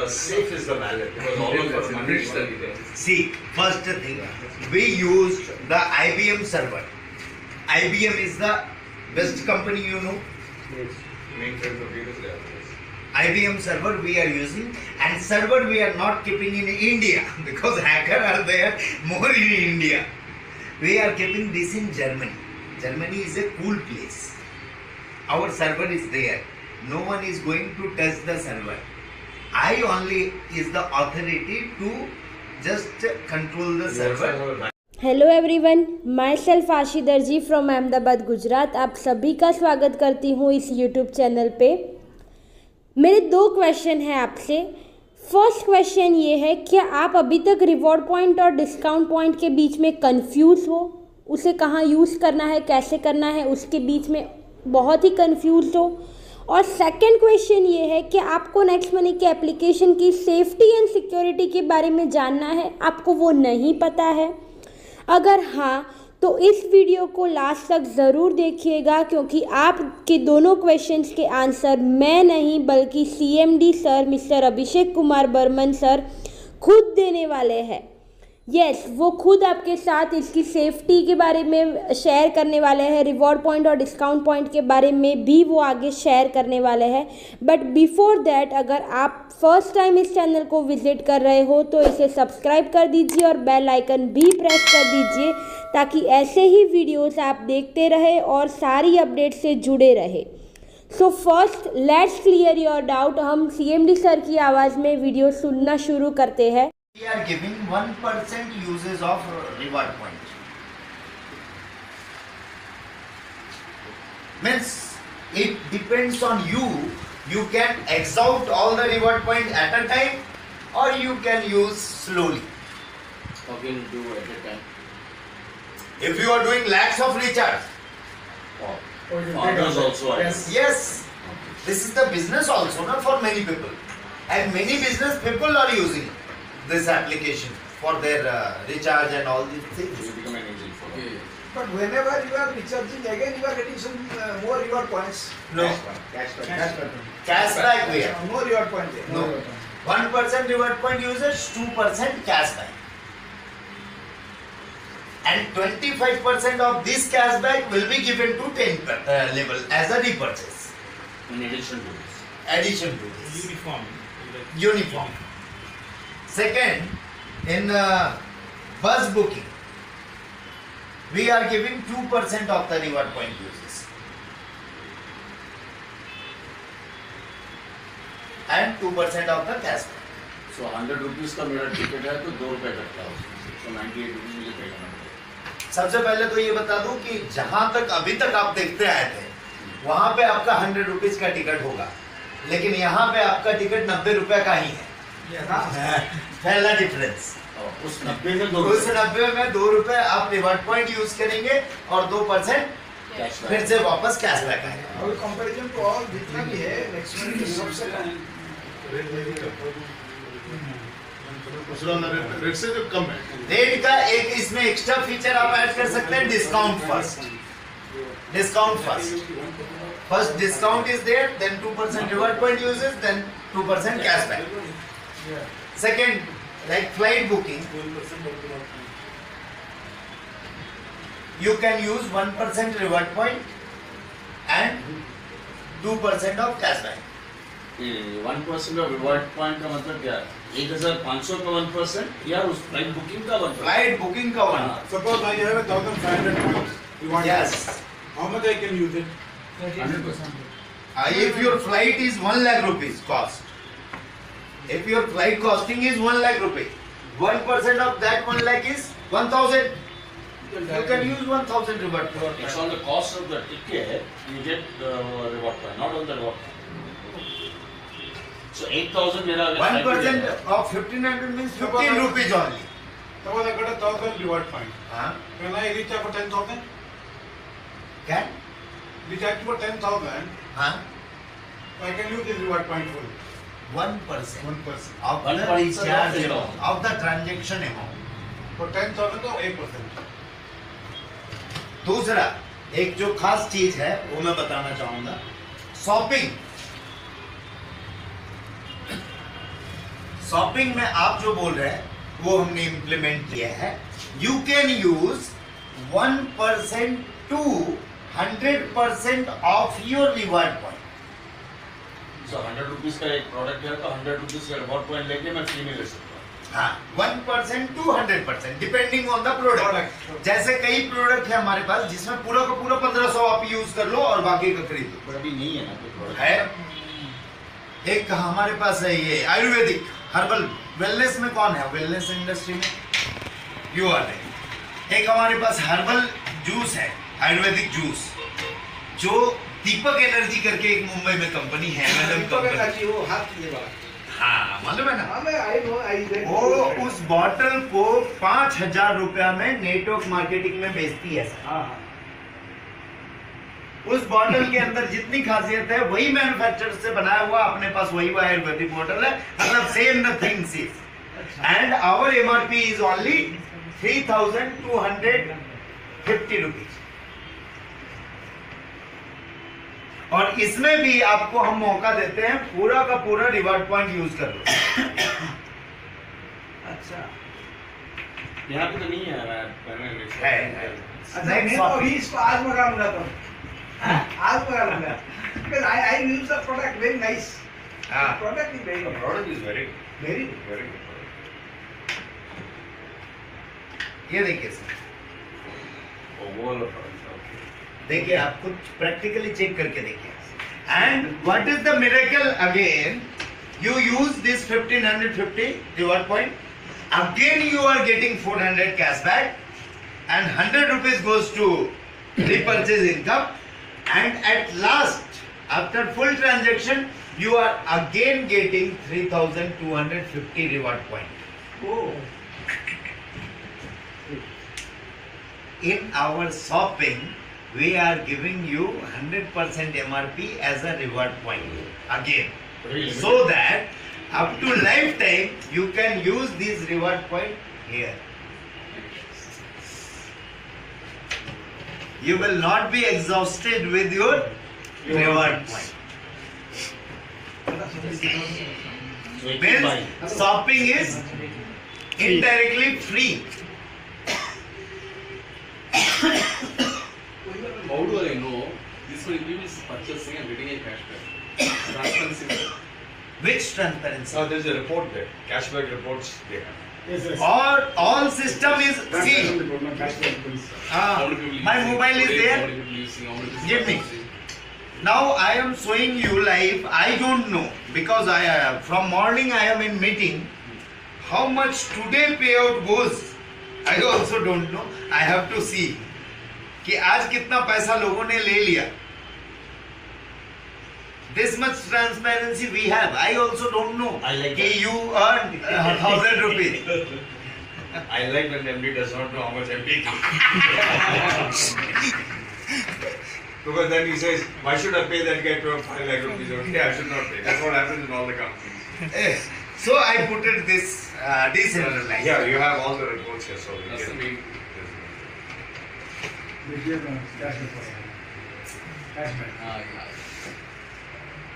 safe is the wallet? Because all of us money is there. See, first thing, we used the IBM server. IBM is the best company, you know. Mainframe computers there. IBM server we are using, and server we are not keeping in India because hackers are there more in India. We are keeping this in Germany. Germany is a cool place. Our server is there. No one is going to touch the server. I only is the authority to just control the server. Hello everyone, my self आशी दर्जी from Ahmedabad Gujarat. आप सभी का स्वागत करती हूँ इस YouTube channel पे। मेरे दो क्वेश्चन हैं आपसे। फर्स्ट क्वेश्चन ये है, क्या आप अभी तक रिवॉर्ड पॉइंट और डिस्काउंट पॉइंट के बीच में कंफ्यूज हो? उसे कहाँ यूज़ करना है, कैसे करना है, उसके बीच में बहुत ही कंफ्यूज हो? और सेकंड क्वेश्चन ये है कि आपको नेक्स्ट मनी के एप्लीकेशन की सेफ्टी एंड सिक्योरिटी के बारे में जानना है, आपको वो नहीं पता है? अगर हाँ, तो इस वीडियो को लास्ट तक ज़रूर देखिएगा, क्योंकि आपके दोनों क्वेश्चंस के आंसर मैं नहीं बल्कि CMD sir mister Abhishek Kumar Burman sir खुद देने वाले हैं। यस, वो खुद आपके साथ इसकी सेफ्टी के बारे में शेयर करने वाले हैं, रिवॉर्ड पॉइंट और डिस्काउंट पॉइंट के बारे में भी वो आगे शेयर करने वाले हैं। बट बिफोर दैट, अगर आप फर्स्ट टाइम इस चैनल को विजिट कर रहे हो तो इसे सब्सक्राइब कर दीजिए और बेल आइकन भी प्रेस कर दीजिए, ताकि ऐसे ही वीडियोस आप देखते रहे और सारी अपडेट से जुड़े रहे। So first let's clear your doubt. हम CMD सर की आवाज़ में वीडियो सुनना शुरू करते हैं। We are giving 1% uses of reward point. Means it depends on you. You can exhaust all the reward point at a time, or you can use slowly. How can you do at a time? If you are doing lakhs of recharge, Others also are. yes, this is the business also, not for many people, and many business people are using this application for their recharge and all these things. You become an agent for it. But whenever you are recharging, again you are getting some more reward points. No, Cashback. cashback we have. More reward point there. No, 1% reward point users, 2% cashback, and 25% of this cashback will be given to 10 level as a repurchase. In addition to this. Addition to this. Uniform. Second, in bus booking, we are giving 2% of the reward point uses, and 2% of the cashback. So 100 rupees का मेरा ticket है तो 2 रुपए कटता है उसमें। So 98 rupees मुझे पे करना पड़ेगा। सबसे पहले तो ये बता दूं कि जहां तक अभी तक आप देखते आए थे, वहां पे आपका 100 रुपीज का टिकट होगा, लेकिन यहाँ पे आपका टिकट 90 रुपए का ही है। पहला डिफरेंस। उस 90 में 2 उस 90 में 2 रुपए आप रिवॉर्ड पॉइंट यूज करेंगे और 2% फिर से वापस कैशबैक आएगा। और कंपैरिजन टू ऑल जितना भी है नेक्स्ट मंथ सबसे कम रेट से जो कम है। रेट का एक इसमें एक्स्ट्रा फीचर आप ऐड कर सकते हैं, discount first. Discount first discount is there, then 2% reward point uses, then 2% cashback. Second, like flight booking, you can use 1% reward point and 2% of cashback. 1% of reward point का मतलब क्या है? 1500 का 1% या उस फ्लाइट बुकिंग का 1%? Flight booking का 1%. Suppose I have 1,500 points. You want Yes. How much I can use it? 100%. If your flight is 1 lakh rupees cost, if your flight costing is 1 lakh rupees, 1% of that 1 lakh is 1,000. You can use 1,000 reward point. It's on the cost of the ticket you get the reward point, not on the reward point. So 8,000 मेरा अगर 1% of 1,500 means 15 rupees only. Suppose I got 1,000 reward point. Huh? Can I recharge for 10,000? Can? Recharge for 10,000. Huh? I can use this reward point full. 1% 1%. of the 1% recharge of the amount, of the transaction amount. For 10,000 तो 8%. दूसरा एक जो खास चीज है वो मैं बताना चाहूंगा, शॉपिंग। शॉपिंग में आप जो बोल रहे हैं वो हमने इम्प्लीमेंट किया है. You can use 1% to 100% of your reward point. So 100 rupees का एक प्रोडक्ट है तो 100 रुपीज का रिवॉर्ड पॉइंट लेके मैं फ्री में ले सकता हूँ. हाँ, 1% to 100% depending on the product. जैसे कई प्रोडक्ट है हमारे पास जिसमें पूरा का पूरा 1500 आप यूज कर लो और बाकी का खरीद लो. पर अभी नहीं है ना कोई प्रोडक्ट. है एक हमारे पास है ये आयुर्वेदिक हर्बल वेलनेस में. कौन है वेलनेस इंडस्ट्री में? यू आर है. एक हमारे पास हर्बल जूस है, आयुर्वेदिक जूस, जो दीपक एनर्जी करके एक मुंबई में कंपनी है, मैडम कंपनी. वो हाथ लेवा. हाँ मालूम है ना. हाँ मैं आई नो आई रेड. वो उस बॉटल को 5000 रुपया में नेटवर्क मार्केटिंग में बेचती है सर. हाँ हाँ. उस बॉटल के अंदर जितनी खासियत है वही मैन्युफैक्चरर से बनाया हुआ, अपने पास वही आयुर्वेदिक बॉटल है, मतलब same the things is. And our MRP is only 3250 rupees. और इसमें भी आपको हम मौका देते हैं पूरा का पूरा रिवार्ड पॉइंट यूज कर लो. अच्छा. यहाँ पे तो नहीं है. मैं है. अच्छा मैं तो अभी इसको आज मंगा लूंगा तो. आज मंगा लूंगा. Because I use the product very nice. हाँ. Product is very nice. Product is very Very. Very ये देखिए सर, वो वाला प्रोडक्ट. देखिए आप खुद प्रैक्टिकली चेक करके देखिए. And what is the miracle again, you use this 1550 reward point, again you are getting 400 cashback and 100 rupees goes to repurchase income, and at last after full transaction you are again getting 3250 reward point. Oh. In our shopping we are giving you 100% MRP as a reward point again, Really? so that up to lifetime you can use this reward point here. You will not be exhausted with your reward point. So एक Means buy. shopping is indirectly free. How do I know this will give me purchasing and getting a cashback? Transparency. Which transparency? No, there's a report there. Cashback reports they have. Yes, yes. All system is see. How many people My using, mobile is how there. many people using, how many people Give me. using. Now I am showing you live. I don't know because I from morning I am in meeting. How much today payout goes? I also don't know. I have to see कि आज कितना पैसा लोगों ने ले लिया. This much transparency we have. I also don't know I like कि that. you earned 1000 rupees. I like when MD does not know how much I'm taking. Because then he says, why should I pay that guy 5 lakh rupees? Okay, I should not pay. That's what happens in all the companies. So I put it this decentralized. Yeah, you have all the reports here, so we That's the can. main. Cashback. Yeah.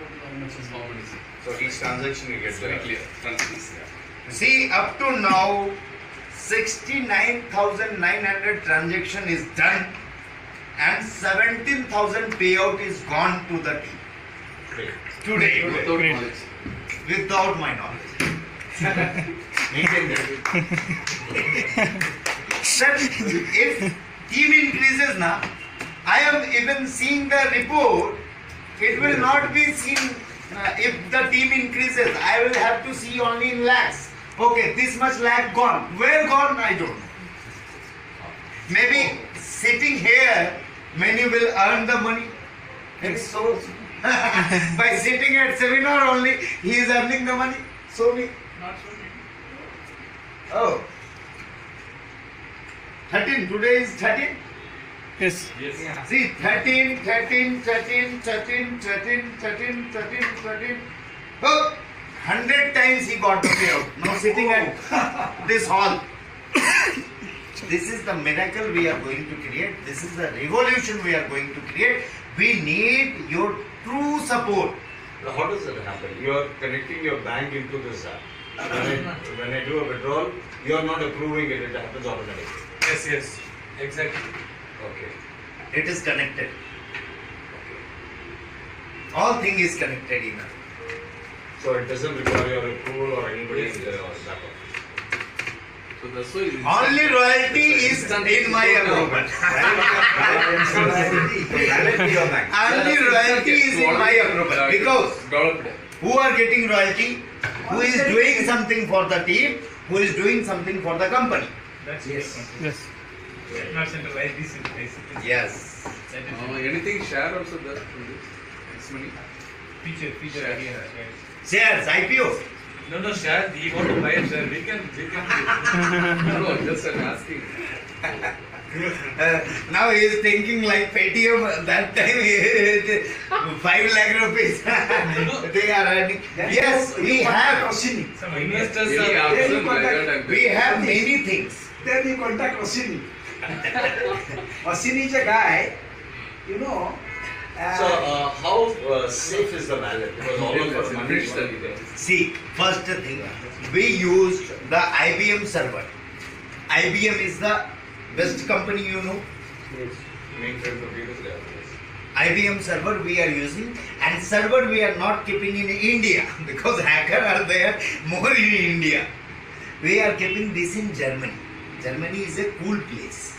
How much is how many? So each transaction you get It's very clear. Transparency. See, up to now, 69,900 transaction is done and 17,000 payout is gone to the team. Today, Without knowledge. without my knowledge. Maintain that. Sir, if team increases now, I am even seeing the report, it will not be seen if the team increases. I will have to see only in lakhs. Okay, this much lakh gone. Where gone? I don't know. Maybe sitting here, many will earn the money. Maybe so. By sitting at seminar only, he is earning the money. So me. Not so. Oh. 13. Today is 13. Yes. See, 13, 13, 13, 13, 13, 13, 13, 13. Oh, 100 times he got the payout. Now sitting at this hall. This is the miracle we are going to create. This is the revolution we are going to create. We need your true support. Now, how does that happen? You are connecting your bank into this app. When I do a withdrawal, you are not approving it, it happens automatically. Yes, exactly. Okay. It is connected. All thing is connected in a. So it doesn't require your approval or anybody's backup. So that's why Only royalty is in my approval. Validity of bank. Only royalty is in my approval. Because developed. who are getting royalty? Who is doing something for the team? Who is doing something for the company? That's Yes. Yes. Not centralized, decentralized. Yes. Anything share also there in this? This money? Feature idea. Shares, IPO. No, share. He want to buy a share. We can. No, just I'm asking. Now he is thinking like Paytm. That time 5 lakh rupees. They are earning. Yes, we have. Some investors Any are. option like that, I'm We have many things. Then you contact Rossini. Rossini is a guy, you know. So how safe is the wallet? Because all of us money Finish is the money. details. See, first thing, we used the IBM server. IBM is the best company, you know. Mainframe computers there. IBM server we are using, and server we are not keeping in India because hacker are there more in India. We are keeping this in Germany. Germany is a cool place.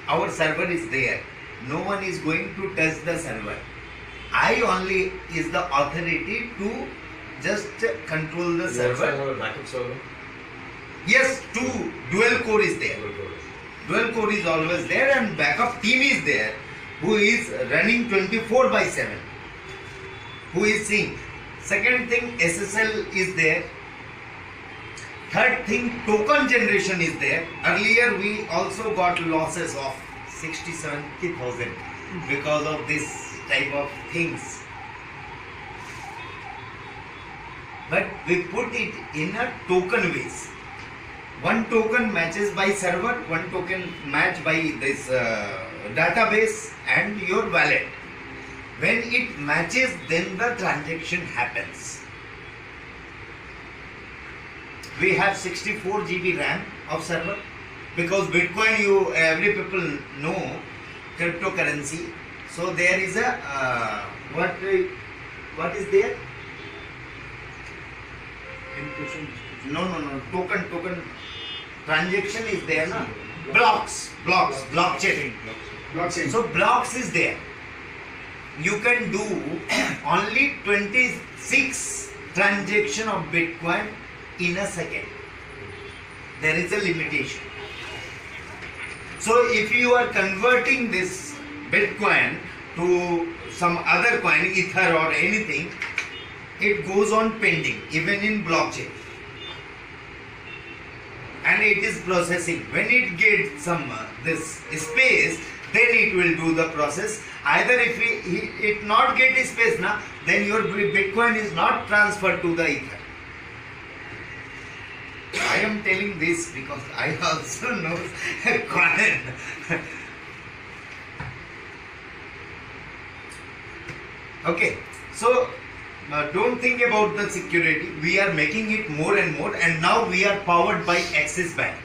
Our server is there. No one is going to touch the server. I only is the authority to just control the You also server. have a backup server? Yes, dual core is there. Dual core is always there, and backup team is there who is running 24/7. Who is seeing. Second thing, SSL is there. Third thing, token generation is there. Earlier we also got losses of 60,000-70,000 because of this type of things. But we put it in a token ways. One token matches by server, one token match by this database and your wallet. When it matches, then the transaction happens. We have 64 GB RAM of server because Bitcoin, every people know cryptocurrency. So there is a what is there? No. Token transaction is there, na? Blockchain. So blocks is there. You can do only 26 transaction of Bitcoin in a second. There is a limitation. So if you are converting this Bitcoin to some other coin, Ether or anything, it goes on pending, even in blockchain. And it is processing. When it gets some this space, then it will do the process. Either if it not get space, then your Bitcoin is not transferred to the Ether. I am telling this because I also know coin. Okay, so don't think about the security. We are making it more and more, and now we are powered by Axis Bank.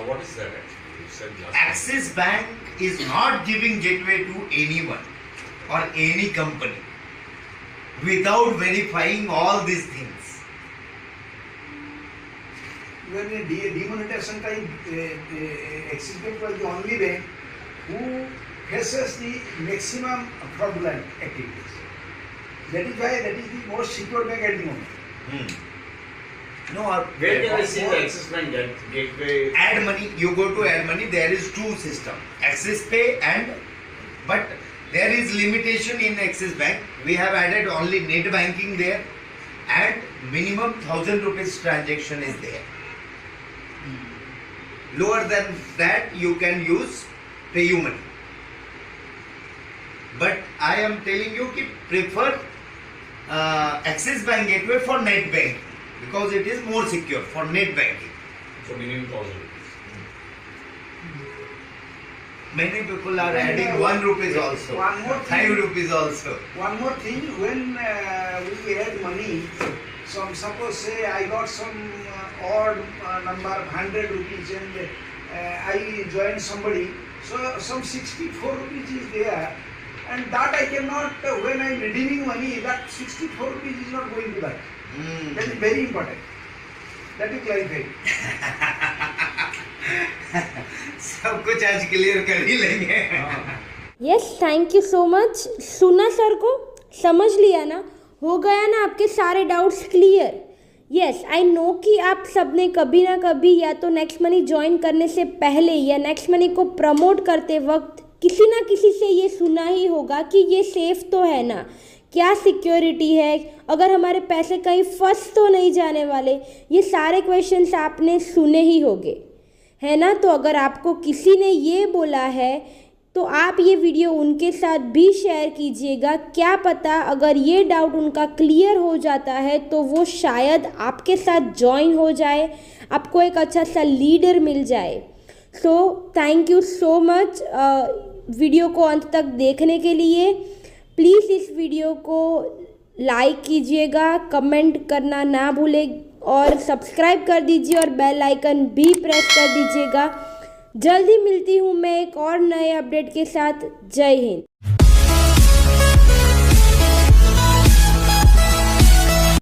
What is that actually? You said last Axis Bank is not giving gateway to anyone or any company without verifying all these things. When in demonetization time, Axis Bank was the only bank who faces the maximum fraudulent activities. That is why that is the most secure bank at the moment. No, Where can I see the Axis Bank gateway? Add money. You go to add money. There is two system: Axis Pay but there is limitation in Axis Bank. We have added only net banking there, and minimum 1,000 rupees transaction is there. Lower than that, you can use PayUmoney. But I am telling you to prefer Axis Bank gateway for net banking because it is more secure for net banking. So minimum 1,000 rupees. Many people are adding 1 rupees also, One more 5 thing. rupees also. One more thing, when we add money, suppose say I got some odd number 100 rupees and I join somebody, so some 64 rupees is there, and that I cannot, when I am redeeming money, that 64 rupees is not going to that. That is very important. That is clarified. सब कुछ आज clear कर ही लेंगे. Yes, thank you so much. सुना sir को, समझ लिया ना, हो गया ना आपके सारे doubts clear. Yes, I know कि आप सब ने कभी ना कभी या तो नेक्स्ट मनी ज्वाइन करने से पहले या नेक्स्ट मनी को प्रमोट करते वक्त किसी ना किसी से ये सुना ही होगा कि ये सेफ तो है ना, क्या सिक्योरिटी है, अगर हमारे पैसे कहीं फंस तो नहीं जाने वाले. ये सारे क्वेश्चंस आपने सुने ही होंगे, है ना. तो अगर आपको किसी ने ये बोला है तो आप ये वीडियो उनके साथ भी शेयर कीजिएगा. क्या पता अगर ये डाउट उनका क्लियर हो जाता है तो वो शायद आपके साथ ज्वाइन हो जाए, आपको एक अच्छा सा लीडर मिल जाए. So thank you so much video को अंत तक देखने के लिए. प्लीज़ इस वीडियो को लाइक कीजिएगा, कमेंट करना ना भूलें और सब्सक्राइब कर दीजिए और बेल आइकन भी प्रेस कर दीजिएगा. जल्दी मिलती हूँ मैं एक और नए अपडेट के साथ. जय हिंद.